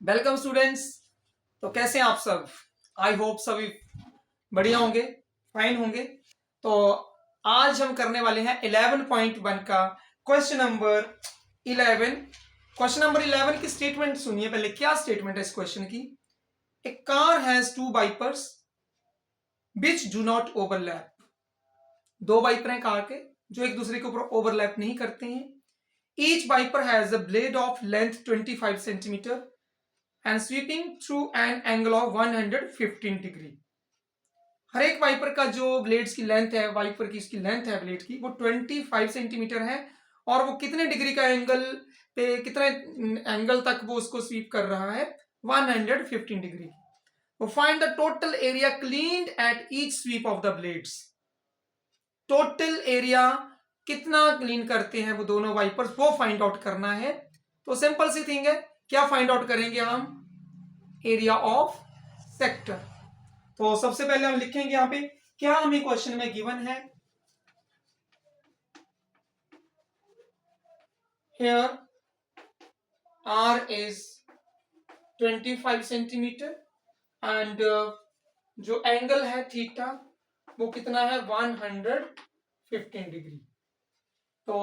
Welcome students. तो कैसे हैं आप सब? आई होप सभी बढ़िया होंगे, फाइन होंगे। तो आज हम करने वाले हैं 11.1 का क्वेश्चन नंबर 11। क्वेश्चन नंबर 11 की स्टेटमेंट सुनिए पहले। क्या स्टेटमेंट है इस क्वेश्चन की? A car has two wipers which do not overlap. दो वाइपर हैं कार के जो एक दूसरे के ऊपर ओवरलैप नहीं करते हैं। Each wiper has a blade of length 25 centimetre and sweeping through an angle of 115 degree. हर एक वाइपर का जो ब्लेड्स की लेंथ है, वाइपर की इसकी लेंथ है ब्लेड की, वो 25 सेंटीमीटर है और वो कितने डिग्री का एंगल पे, कितने एंगल तक वो उसको स्वीप कर रहा है? 115 डिग्री। वो find the total area cleaned at each sweep of the blades. Total area कितना क्लीन करते हैं वो दोनों वाइपर्स, वो फाइंड आउट करना है। तो सिंपल सी थिंग है, क्या फाइंड आउट करेंगे हम? Area of sector. तो सबसे पहले हम लिखेंगे यहां पे क्या हमें क्वेश्चन में गिवन है। Here R is 25 centimetre and जो एंगल है थीटा वो कितना है? 115 डिग्री। तो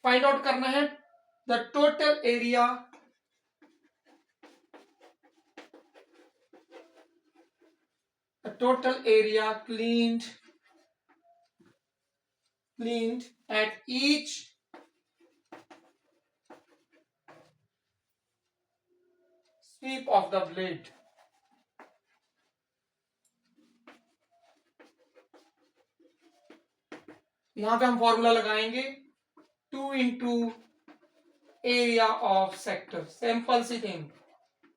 फाइंड आउट करना है the total area cleaned at each sweep of the blade। यहां पे हम फॉर्मूला लगाएंगे 2 into area of sector. Simple सी thing,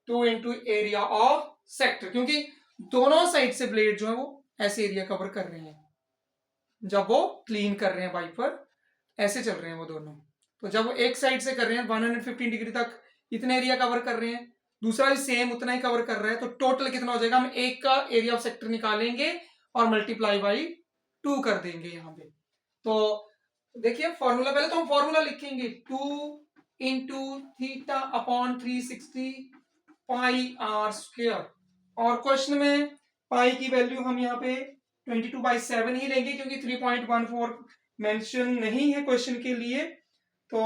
2 into area of sector, क्योंकि दोनों साइड से ब्लेड जो है वो ऐसे एरिया कवर कर रहे हैं जब वो क्लीन कर रहे हैं वाइपर, ऐसे चल रहे हैं वो दोनों। तो जब वो एक साइड से कर रहे हैं 115 डिग्री तक इतना एरिया कवर कर रहे हैं, दूसरा भी सेम उतना ही कवर कर रहा है, तो टोटल कितना हो जाएगा? हम एक का एरिया ऑफ सेक्टर निकालेंगे और मल्टीप्लाई बाई 2 कर देंगे यहाँ पे। तो देखिए फॉर्मूला, पहले तो हम फॉर्मूला लिखेंगे 2 into theta upon 360 pi r square. और क्वेश्चन में पाई की वैल्यू हम यहाँ पे 22/7 ही लेंगे क्योंकि 3.14 मेंशन नहीं है क्वेश्चन के लिए। तो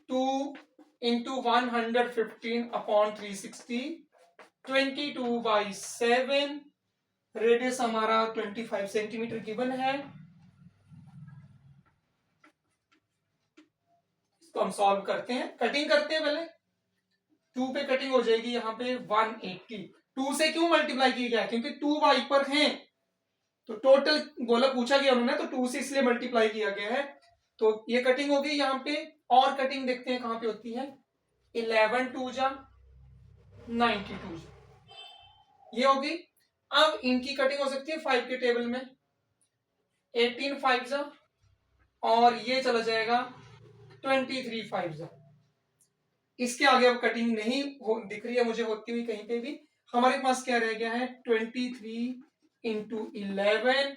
2 इंटू 115 अपॉन 360, 22/7, रेडियस हमारा 25 सेंटीमीटर गिवन है। इसको हम सॉल्व करते हैं, कटिंग करते हैं पहले। 2 पे कटिंग हो जाएगी यहाँ पे 180। 2 से क्यों मल्टीप्लाई किया गया? क्योंकि 2 वाइपर हैं तो टोटल गोला पूछा गया उन्होंने, तो 2 से इसलिए मल्टीप्लाई किया गया है। तो ये कटिंग होगी यहाँ पे। और कटिंग देखते हैं कहां पे होती है। 11 2 जा 92 ये होगी। अब इनकी कटिंग हो सकती है 5 के टेबल में, 18 5 जा, और ये चला जाएगा 23 5 जा। इसके आगे अब कटिंग नहीं दिख रही है मुझे होती हुई कहीं पे भी। हमारे पास क्या रह गया है? 23 इंटू 11,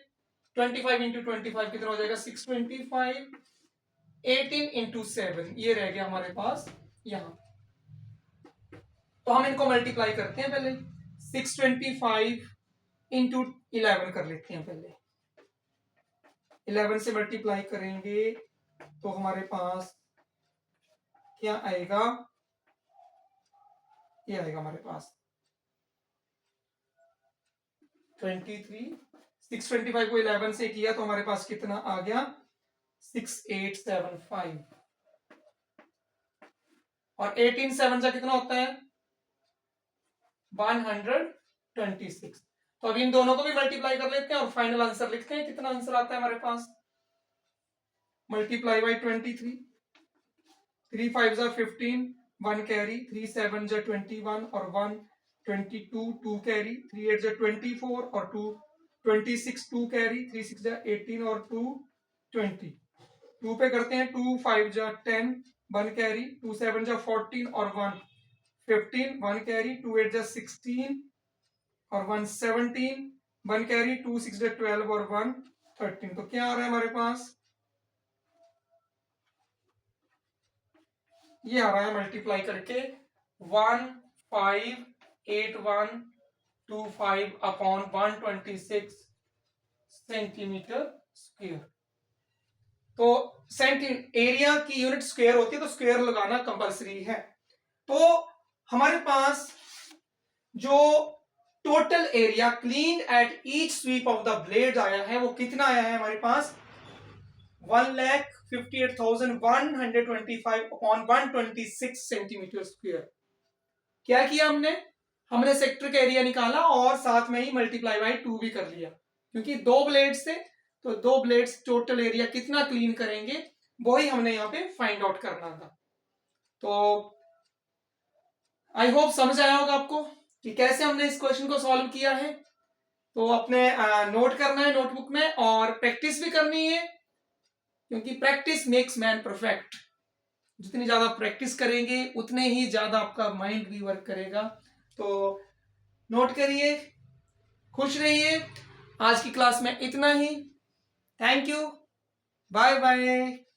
25 इंटू 25 कितना हो जाएगा? 625, 18 इंटू 7 ये रह गया हमारे पास यहां। तो हम इनको मल्टीप्लाई करते हैं पहले। 625 इंटू 11 कर लेते हैं पहले। 11 से मल्टीप्लाई करेंगे तो हमारे पास क्या आएगा? ये आएगा हमारे पास 23। 625 को 11 से किया तो हमारे पास कितना आ गया? 6875। और 18 7 से कितना होता है? 126। तो अब इन दोनों को भी मल्टीप्लाई कर लेते हैं और फाइनल आंसर लिखते हैं। कितना आंसर आता है हमारे पास? मल्टीप्लाई बाई 23, 3 5 जा 15, 1 कैरी, 3 7 जा 21 और 1 22, 2 कैरी, 3 8 जा 24 और 2 26, 2 कैरी, 3 6 जा 18 और 2 20। 2 पे करते हैं 2 5 जा 10, 1 कैरी, 2 7 जा 14 और 1 15, 1 कैरी, 2 8 जा 16 और 1 17, 1 कैरी, 2 6 जा 12 और 1 13। तो क्या आ रहा है हमारे पास? ये आ रहा है मल्टीप्लाई करके 158125 अपॉन 126 सेंटीमीटर स्क्वायर। तो एरिया की यूनिट स्क्वायर होती है तो स्क्वायर लगाना कंपलसरी है। तो हमारे पास जो total area clean at each sweep of the blade आया है वो कितना आया है हमारे पास 1,58,125 अपॉन 126 सेंटीमीटर स्क्वायर। क्या किया हमने सेक्टर का एरिया निकाला और साथ में ही मल्टीप्लाई बाय 2 भी कर लिया, क्योंकि 2 ब्लेड्स थे तो 2 ब्लेड्स टोटल एरिया कितना क्लीन करेंगे वही हमने यहाँ पे फाइंड आउट करना था। तो आई होप समझ आया होगा आपको कि कैसे हमने इस क्वेश्चन को सॉल्व किया है। तो अपने नोट करना है नोटबुक में और प्रैक्टिस भी करनी है, क्योंकि प्रैक्टिस मेक्स मैन परफेक्ट। जितनी ज्यादा प्रैक्टिस करेंगे उतने ही ज्यादा आपका माइंड भी वर्क करेगा। तो नोट करिए, खुश रहिए। आज की क्लास में इतना ही। Thank you, bye bye.